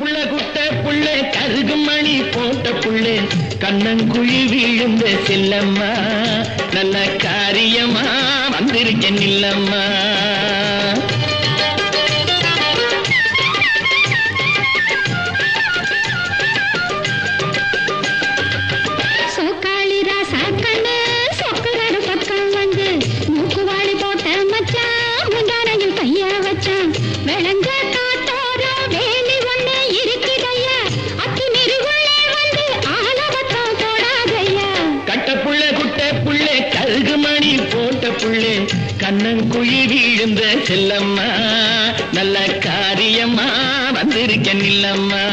புள்ள குட்ட புள்ள கருகு மணி போட்ட புள்ள கண்ணங்குழி வீழுந்த செல்லம்மா நல்ல காரியமா வந்திருக்கேன் இல்லம்மா. கண்ணங்குழி வீழுந்த செல்லம்மா நல்ல காரியமா வந்திருக்கேன் இல்லம்மா.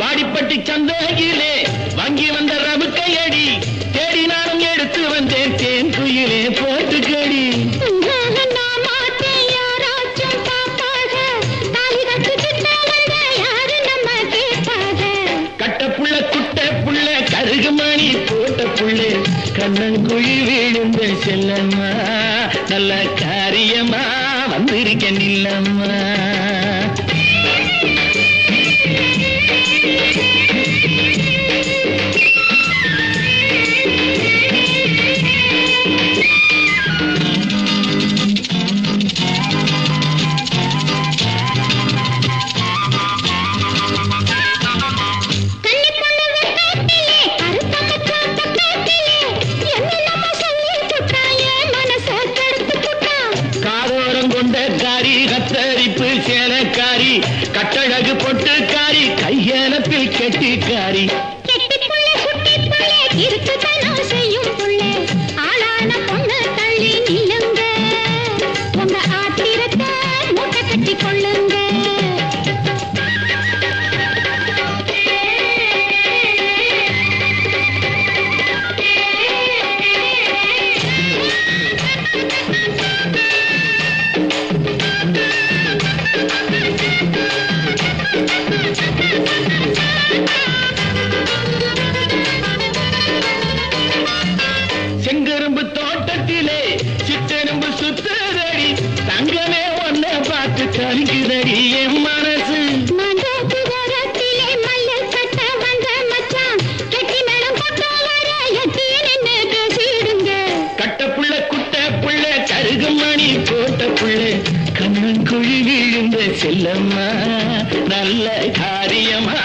வாடிப்பட்டி சந்தையிலே வாங்கி வந்த ரவுக்கையடி தேடினாலும் எடுத்து வந்தேன் தேன் குயிலே போட்டுக்கடி. கட்ட புள்ள குட்ட புள்ள கருகு மணி போட்ட புள்ள கண்ணங்குழி வீழுந்த செல்லம்மா நல்ல காரியமா வந்திருக்கேன் இல்லம்மா. காரி கத்தரிப்பு சேலக்காரி கட்டழகு பொட்டுக்காரி கையலப்பில் கெட்டிக்காரி. செங்கரும்பு தோட்டத்திலே சித்தெரும்பு சுத்துதடி தங்கமே ஒன்ன பார்த்து கலிக்குதடி என் மனசு. கட்ட புள்ள குட்ட புள்ள கருகு மணி போட்ட புள்ள கண்ணங்குழி விழுந்த செல்லம்மா நல்ல காரியமா